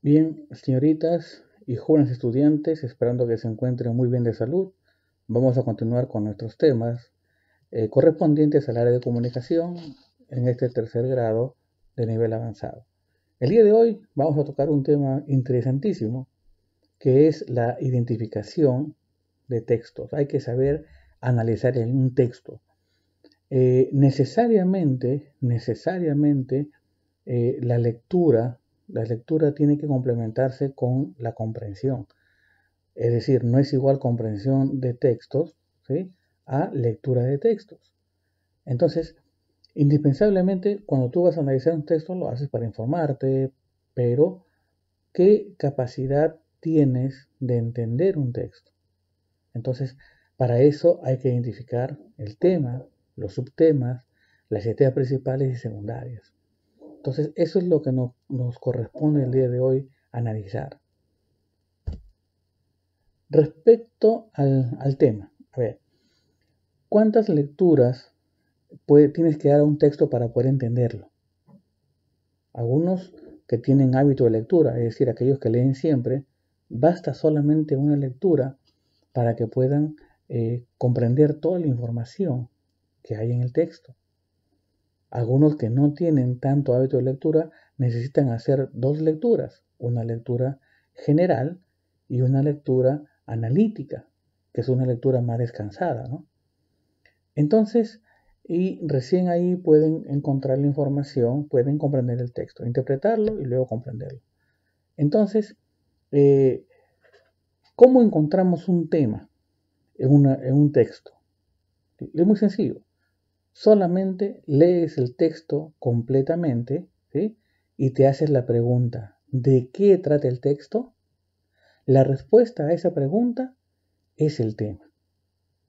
Bien, señoritas y jóvenes estudiantes, esperando que se encuentren muy bien de salud, vamos a continuar con nuestros temas correspondientes al área de comunicación en este tercer grado de nivel avanzado. El día de hoy vamos a tocar un tema interesantísimo, que es la identificación de textos. Hay que saber analizar en un texto. Necesariamente, la lectura tiene que complementarse con la comprensión. Es decir, no es igual comprensión de textos, ¿sí?, a lectura de textos. Entonces, indispensablemente, cuando tú vas a analizar un texto, lo haces para informarte, pero ¿qué capacidad tienes de entender un texto? Entonces, para eso hay que identificar el tema, los subtemas, las ideas principales y secundarias. Entonces, eso es lo que nos corresponde el día de hoy analizar. Respecto al tema, a ver, ¿cuántas lecturas tienes que dar a un texto para poder entenderlo? Algunos que tienen hábito de lectura, es decir, aquellos que leen siempre, basta solamente una lectura para que puedan comprender toda la información que hay en el texto. Algunos que no tienen tanto hábito de lectura necesitan hacer dos lecturas, una lectura general y una lectura analítica, que es una lectura más descansada, ¿no? Entonces, y recién ahí pueden encontrar la información, pueden comprender el texto, interpretarlo y luego comprenderlo. Entonces, ¿cómo encontramos un tema en un texto? Es muy sencillo. Solamente lees el texto completamente, ¿sí?, y te haces la pregunta, ¿de qué trata el texto? La respuesta a esa pregunta es el tema,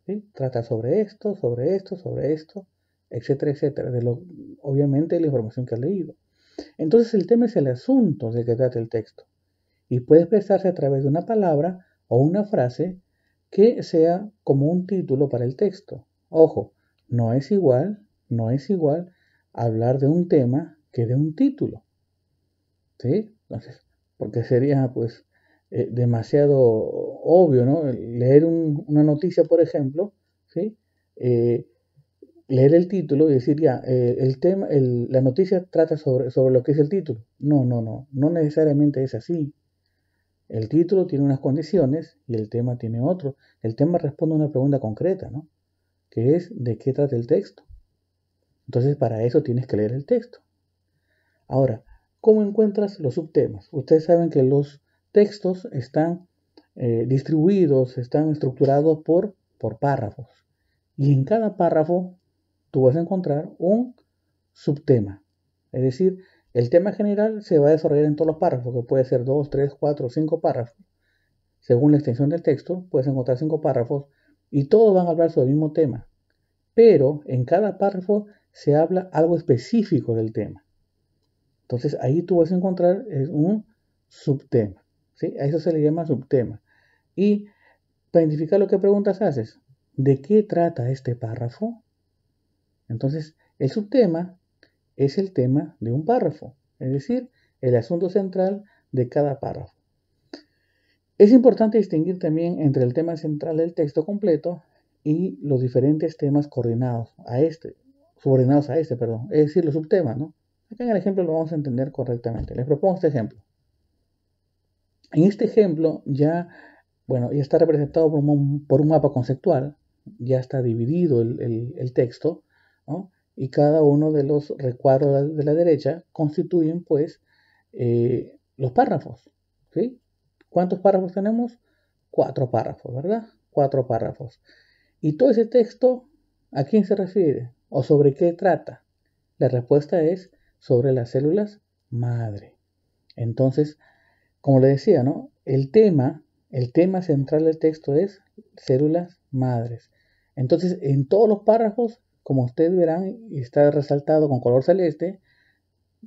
¿sí? Trata sobre esto, etcétera, etcétera, obviamente la información que has leído. Entonces el tema es el asunto de que trata el texto y puede expresarse a través de una palabra o una frase que sea como un título para el texto. Ojo, no es igual hablar de un tema que de un título, ¿sí? Entonces, porque sería pues demasiado obvio, ¿no? Leer una noticia, por ejemplo, ¿sí? Eh, Leer el título y decir ya, el tema, la noticia trata sobre lo que es el título. No necesariamente es así. El título tiene unas condiciones y el tema tiene otro. El tema responde a una pregunta concreta, ¿no?, que es ¿de qué trata el texto? Entonces, para eso tienes que leer el texto. Ahora, ¿cómo encuentras los subtemas? Ustedes saben que los textos están distribuidos, están estructurados por párrafos. Y en cada párrafo tú vas a encontrar un subtema. Es decir, el tema general se va a desarrollar en todos los párrafos, que puede ser 2, 3, 4, 5 párrafos. Según la extensión del texto, puedes encontrar 5 párrafos y todos van a hablar sobre el mismo tema. Pero en cada párrafo se habla algo específico del tema. Entonces ahí tú vas a encontrar un subtema, ¿sí? A eso se le llama subtema. Y para identificar lo que preguntas haces, ¿de qué trata este párrafo? Entonces el subtema es el tema de un párrafo, es decir, el asunto central de cada párrafo. Es importante distinguir también entre el tema central del texto completo y los diferentes temas subordinados a este, es decir, los subtemas, ¿no? Acá en el ejemplo lo vamos a entender correctamente. Les propongo este ejemplo. En este ejemplo ya está representado por un mapa conceptual, ya está dividido el texto, ¿no? Y cada uno de los recuadros de la derecha constituyen, pues, los párrafos, ¿sí? ¿Cuántos párrafos tenemos? 4 párrafos, ¿verdad? 4 párrafos. ¿Y todo ese texto a quién se refiere? ¿O sobre qué trata? La respuesta es sobre las células madre. Entonces, como le decía, ¿no? El tema central del texto es células madres. Entonces, en todos los párrafos, como ustedes verán, y está resaltado con color celeste,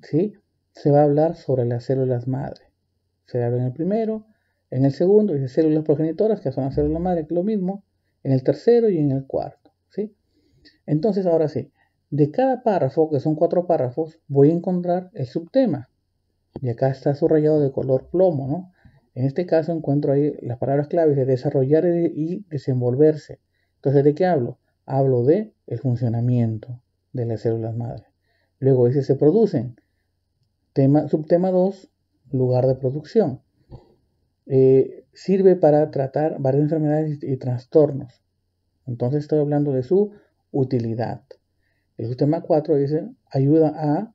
¿sí?, se va a hablar sobre las células madre. Se habla en el primero, en el segundo, y de células progenitoras, que son las células madre, que es lo mismo, en el tercero y en el cuarto, ¿sí? Entonces, ahora sí, de cada párrafo, que son 4 párrafos, voy a encontrar el subtema. Y acá está subrayado de color plomo, ¿no? En este caso encuentro ahí las palabras claves de desarrollar y desenvolverse. Entonces, ¿de qué hablo? Hablo de el funcionamiento de las células madre. Luego dice, se producen. Subtema 2, lugar de producción. Sirve para tratar varias enfermedades y trastornos. Entonces estoy hablando de su utilidad. El subtema 4 dice, ayuda a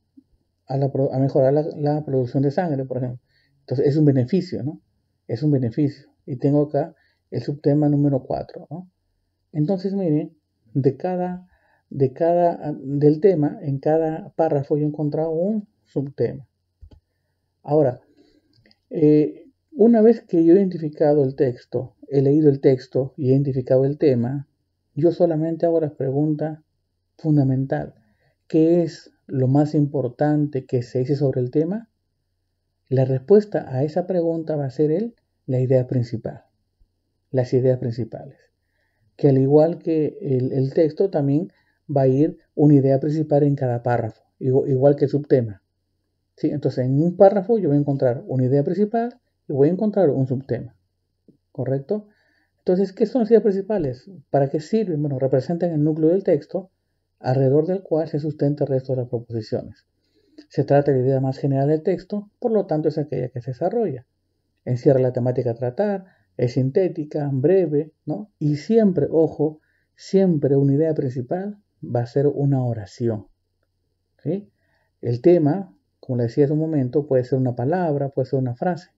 mejorar la producción de sangre, por ejemplo. Entonces es un beneficio, ¿no? Es un beneficio. Y tengo acá el subtema número 4, ¿no? Entonces, miren, del tema, en cada párrafo yo he encontrado un subtema. Ahora, una vez que yo he identificado el texto, he leído el texto y he identificado el tema, yo solamente hago la pregunta fundamental. ¿Qué es lo más importante que se dice sobre el tema? La respuesta a esa pregunta va a ser la idea principal, las ideas principales. Que al igual que el texto, también va a ir una idea principal en cada párrafo, igual que el subtema. ¿Sí? Entonces, en un párrafo yo voy a encontrar una idea principal y voy a encontrar un subtema. ¿Correcto? Entonces, ¿qué son las ideas principales? ¿Para qué sirven? Bueno, representan el núcleo del texto alrededor del cual se sustenta el resto de las proposiciones. Se trata de la idea más general del texto, por lo tanto es aquella que se desarrolla. Encierra la temática a tratar, es sintética, breve, ¿no? Y siempre, ojo, siempre una idea principal va a ser una oración. ¿Sí? El tema, como le decía hace un momento, puede ser una palabra, puede ser una frase,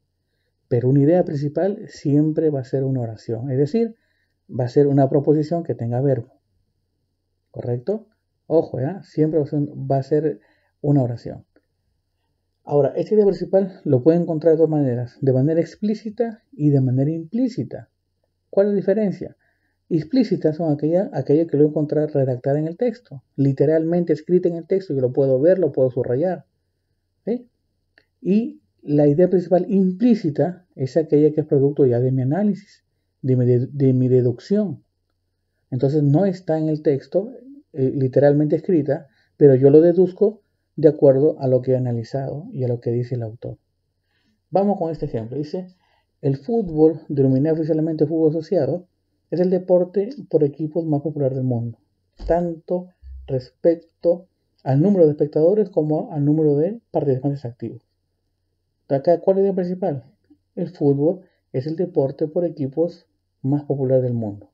pero una idea principal siempre va a ser una oración, es decir, va a ser una proposición que tenga verbo. ¿Correcto? Ojo, ¿ya? Siempre va a ser una oración. Ahora, esta idea principal lo pueden encontrar de dos maneras, de manera explícita y de manera implícita. ¿Cuál es la diferencia? Explícitas son aquellas que lo voy a encontrar redactada en el texto, literalmente escrita en el texto, yo lo puedo ver, lo puedo subrayar. ¿Sí? Y la idea principal implícita es aquella que es producto ya de mi análisis, de mi deducción. Entonces no está en el texto literalmente escrita, pero yo lo deduzco de acuerdo a lo que he analizado y a lo que dice el autor. Vamos con este ejemplo. Dice, el fútbol, denominado oficialmente fútbol asociado, es el deporte por equipos más popular del mundo, tanto respecto al número de espectadores como al número de participantes activos. Acá, ¿cuál es la idea principal? El fútbol es el deporte por equipos más popular del mundo.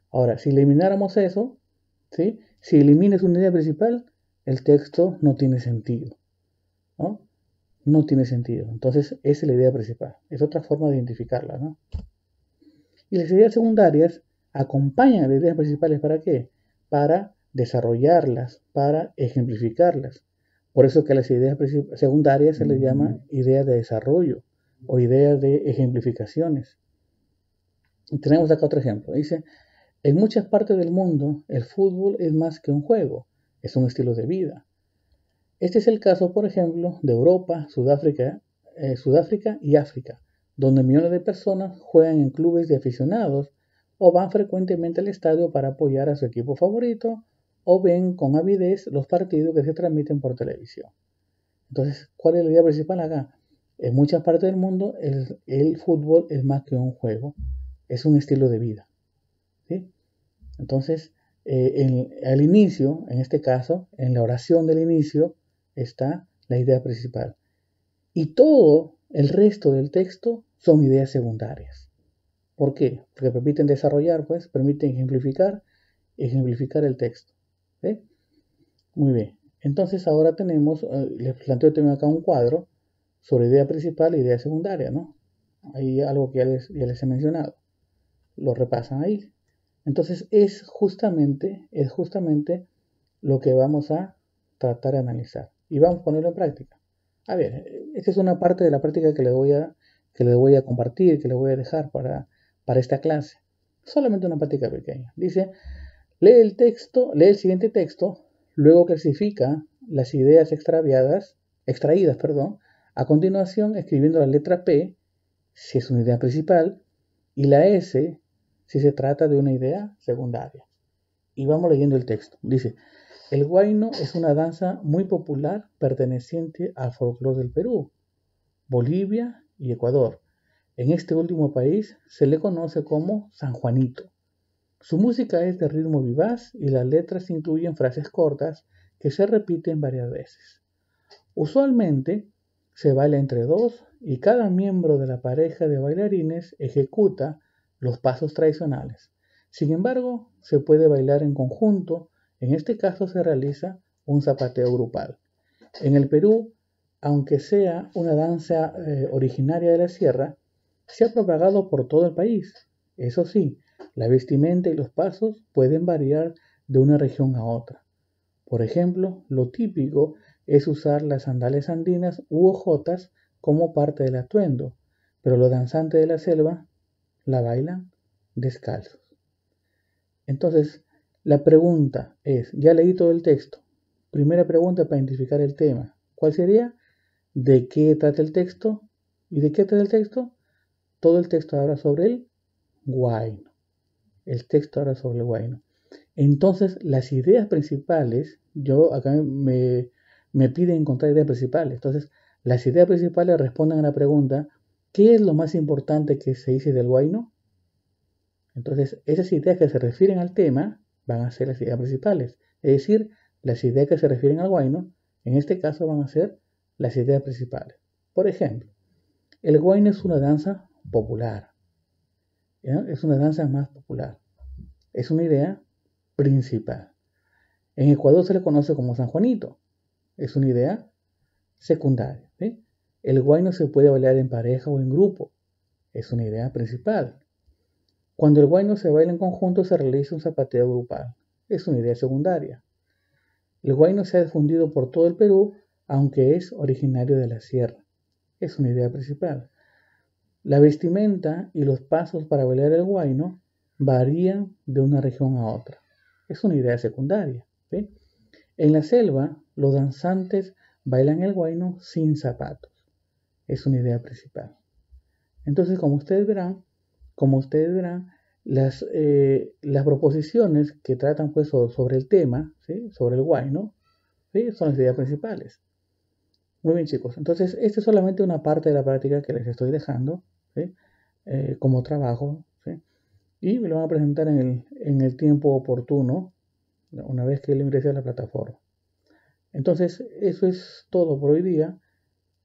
Ahora, si elimináramos eso, ¿sí? Si eliminas una idea principal, el texto no tiene sentido, ¿no? No tiene sentido. Entonces, esa es la idea principal. Es otra forma de identificarla, ¿no? Y las ideas secundarias acompañan a las ideas principales, ¿para qué? Para desarrollarlas, para ejemplificarlas. Por eso que a las ideas secundarias se les llama ideas de desarrollo o ideas de ejemplificaciones. Y tenemos acá otro ejemplo. Dice, en muchas partes del mundo, el fútbol es más que un juego, es un estilo de vida. Este es el caso, por ejemplo, de Europa, Sudáfrica y África, donde millones de personas juegan en clubes de aficionados o van frecuentemente al estadio para apoyar a su equipo favorito o ven con avidez los partidos que se transmiten por televisión. Entonces, ¿cuál es la idea principal acá? En muchas partes del mundo el fútbol es más que un juego, es un estilo de vida. ¿Sí? Entonces, al inicio, en este caso, en la oración del inicio, está la idea principal. Y todo el resto del texto son ideas secundarias. ¿Por qué? Porque permiten desarrollar, pues, permiten ejemplificar el texto. ¿Sí? Muy bien. Entonces ahora les planteo acá un cuadro sobre idea principal e idea secundaria, ¿no? Hay algo que ya les he mencionado. Lo repasan ahí. Entonces es justamente lo que vamos a tratar de analizar. Y vamos a ponerlo en práctica. A ver, esta es una parte de la práctica que les voy a compartir, que les voy a dejar para esta clase. Solamente una práctica pequeña. Dice, lee el siguiente texto, luego clasifica las ideas extraídas, a continuación escribiendo la letra P, si es una idea principal, y la S, si se trata de una idea secundaria. Y vamos leyendo el texto. Dice, el huayno es una danza muy popular perteneciente al folclore del Perú. Bolivia y Ecuador. En este último país se le conoce como San Juanito. Su música es de ritmo vivaz y las letras incluyen frases cortas que se repiten varias veces. Usualmente se baila entre dos y cada miembro de la pareja de bailarines ejecuta los pasos tradicionales. Sin embargo, se puede bailar en conjunto, en este caso se realiza un zapateo grupal. En el Perú, aunque sea una danza originaria de la sierra, se ha propagado por todo el país. Eso sí, la vestimenta y los pasos pueden variar de una región a otra. Por ejemplo, lo típico es usar las sandalias andinas u hojotas como parte del atuendo, pero los danzantes de la selva la bailan descalzos. Entonces, la pregunta es, ya leí todo el texto. Primera pregunta para identificar el tema. ¿Cuál sería? ¿De qué trata el texto? ¿Y de qué trata el texto? Todo el texto habla sobre el huayno. El texto habla sobre el huayno. Entonces, las ideas principales, yo acá me piden encontrar ideas principales. Entonces, las ideas principales responden a la pregunta, ¿qué es lo más importante que se dice del huayno? Entonces, esas ideas que se refieren al tema van a ser las ideas principales. Es decir, las ideas que se refieren al huayno, en este caso van a ser las ideas principales. Por ejemplo, el huayno es una danza popular. ¿Ya? Es una danza más popular. Es una idea principal. En Ecuador se le conoce como San Juanito. Es una idea secundaria. ¿Sí? El huayno se puede bailar en pareja o en grupo. Es una idea principal. Cuando el huayno se baila en conjunto se realiza un zapateo grupal. Es una idea secundaria. El huayno se ha difundido por todo el Perú, aunque es originario de la sierra. Es una idea principal. La vestimenta y los pasos para bailar el huayno varían de una región a otra. Es una idea secundaria. ¿Sí? En la selva, los danzantes bailan el huayno sin zapatos. Es una idea principal. Entonces, como ustedes verán, las proposiciones que tratan pues sobre el tema, ¿sí? Sobre el huayno, ¿sí? Son las ideas principales. Muy bien, chicos. Entonces, esta es solamente una parte de la práctica que les estoy dejando, ¿sí? Como trabajo, ¿sí? Y me lo van a presentar en el tiempo oportuno, una vez que lo ingrese a la plataforma. Entonces, eso es todo por hoy día.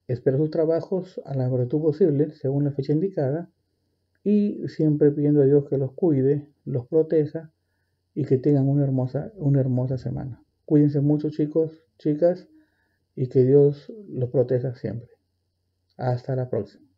Espero sus trabajos a la brevedad posible, según la fecha indicada, y siempre pidiendo a Dios que los cuide, los proteja y que tengan una hermosa semana. Cuídense mucho, chicos, chicas, y que Dios los proteja siempre. Hasta la próxima.